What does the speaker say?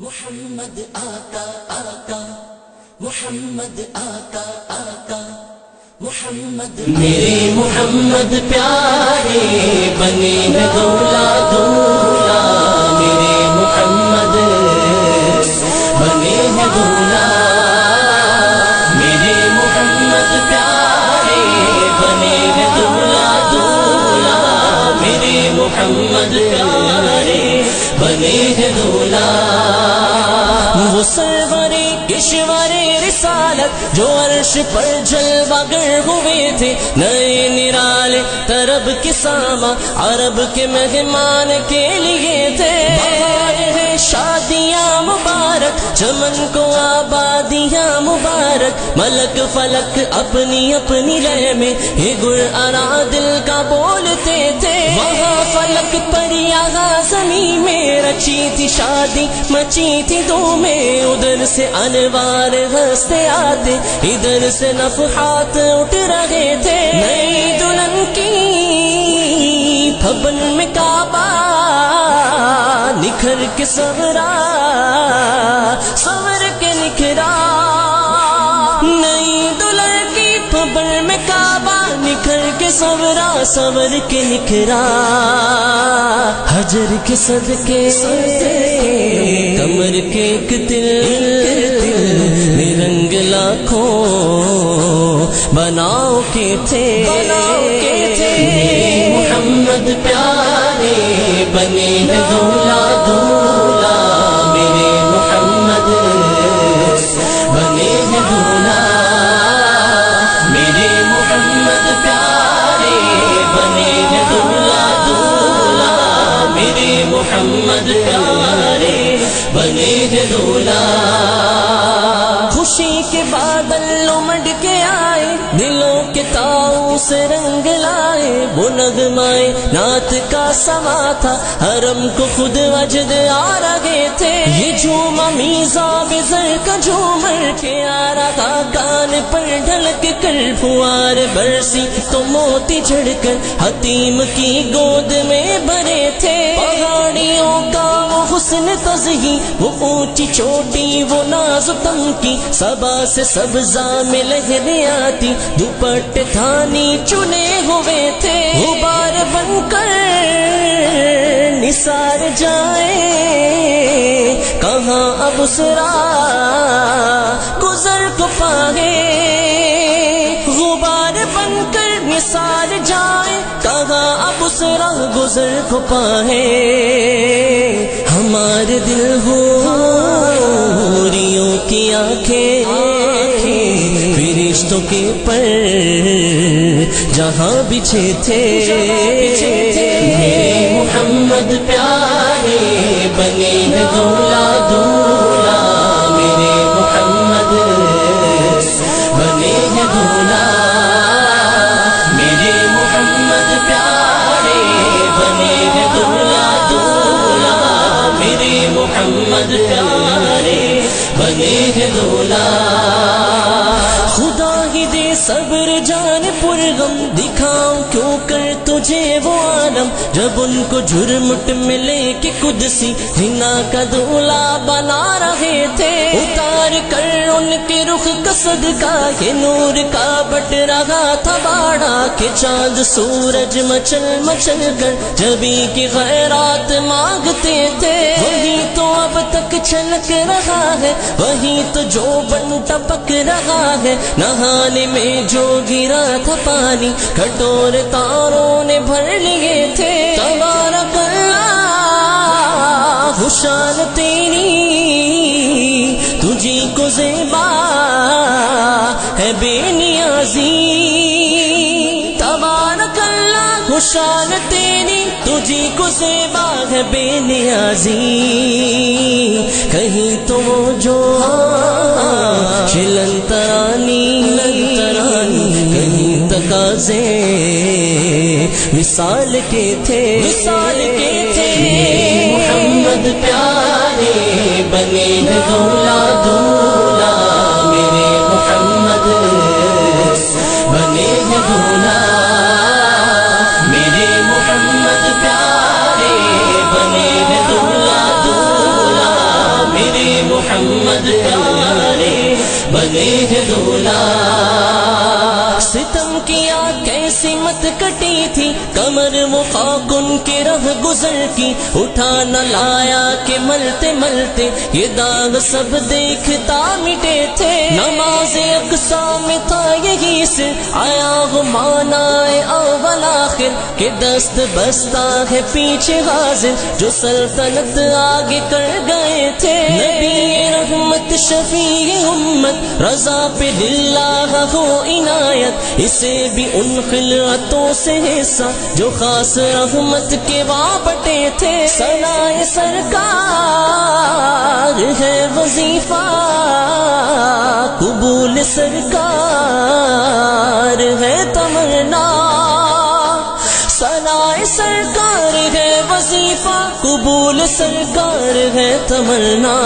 محمد آقا آقا محمد آقا آقا محمد میرے محمد پیارے بنے ہیں دولا دولا میرے محمد بنے ہیں دولا میرے محمد پیارے بنے ہیں دولا دولا میرے محمد پیارے بنے ہیں دولا وہ سرور کشور رسالت جو عرش پر جلوہ گر ہوئے تھے، نئے نرالے طرب کے ساما عرب کے مہمان کے لیے تھے۔ بہار شادیاں مبارک چمن کو آبادیاں مبارک، ملک فلک اپنی اپنی لے میں یہ گر ارا دل کا بولتے تھے۔ وہاں فلک پر یہاں زمین میں رچی تھی شادی مچی تھی دھومیں، ادھر سے انوار ہنستے آتے ادھر سے نفحات اٹھ رہے تھے۔ نئی دلہن کی پھبن میں کعبہ نکھر کے سورا سور کے نکھرا، نئی دلہن کی پھبن میں کعبہ نکھر کے سورا سور کے نکھرا، حجر کے صدقے کمر کے ایک دل میں رنگ لاکھوں بناؤ کے تھے۔ محمد پیارے بنے ہیں دولا دولا میرے محمد بنے ہیں دولا میرے محمد پیارے بنے ہیں دولا دولا میرے محمد پیارے بنے ہیں دولا۔ خوشی کے بادل امڈ کے آئے دلوں کے تاؤ سے رنگ لائے، وہ نغمائے نعت کا سما تھا حرم کو خود وجد آ رہے تھے۔ یہ جھوما میزا بزر کا جھومر کے آ رہا کان پر ڈھلک کر، پھوار برسی تو موتی جھڑ کر حتیم کی گود میں بھرے تھے۔ پہاڑیوں کا وہ حسن تزہی وہ اونچی چوٹی وہ ناز و تمکی، صبا سے سبزہ میں لہریں آتی دوپٹ تھانی چنے ہوئے تھے۔ غبار بن کر نثار جائے کہاں اب اسرا گزر کو پائے، غبار بن کر نثار جائے کہاں اب اسرا گزر کو پائے۔ ہمارے دل حوریوں کی آنکھیں فرشتوں کے پر جہاں بچھے تھے۔ میرے محمد پیارے بنے ہیں دولا دولا میرے محمد بنے ہیں دولا میرے محمد پیارے بنے ہیں دولا دولا میرے محمد پیارے بنے ہیں دولا۔ خدا ہی دے صبر جان پر غم دکھاؤں کیوں کر تجھے وہ عالم، جب ان کو جھرمٹ ملے کہ قدسی زنا کا دولا بنا رہے تھے۔ اتار کر ان کے رخ کا صدقہ یہ نور کا بٹ رہا تھا باڑا، کہ چاند سورج مچل مچل کر جبی کی خیرات مانگتے تھے۔ وہی تو اب تک چھلک رہا ہے وہی تو جو بن ٹپک رہا ہے، نہانے میں جو گرا تھا پانی کھٹور تاروں نے بھر لیے تھے۔ تبارک اللہ شان تیری تجھی کو زیبا ہے بے نیازی، تبارک اللہ شان تیری تجھی کو زیبا ہے بے نیازی۔ کہیں تو وہ جو چلن ترانی کہیں تقاضے مثال کے تھے محمد پیارے بنے ہیں دولا دولا میرے محمد بنے ہیں دولا میرے محمد پیارے بنے ہیں دولا دولا میرے محمد پیارے بنے ہیں دولا۔ ستم کیا کیسی مت کٹی تھی، کمر وہ خاک ان کے رہ گزر کی، اٹھا نہ لایا کہ ملتے ملتے یہ داغ سب دیکھتا مٹے تھے۔ نماز اقصا میں تھا یہی سے آیا وہ معنی اول آخر کہ دست بستہ ہے پیچھے حاضر، جو سلطنت آگے کر گئے تھے۔ نبی رحمت شفیع امت رضا پہ للہ ہو عنایت، اسے بھی ان خلعتوں سے حصہ جو خاص رحمت کے وابٹے تھے۔ ثنائے سرکار ہے وظیفہ، قبول سرکار ہے تمنا، ثنائے سرکار ہے وظیفہ، قبول سرکار ہے تمنا۔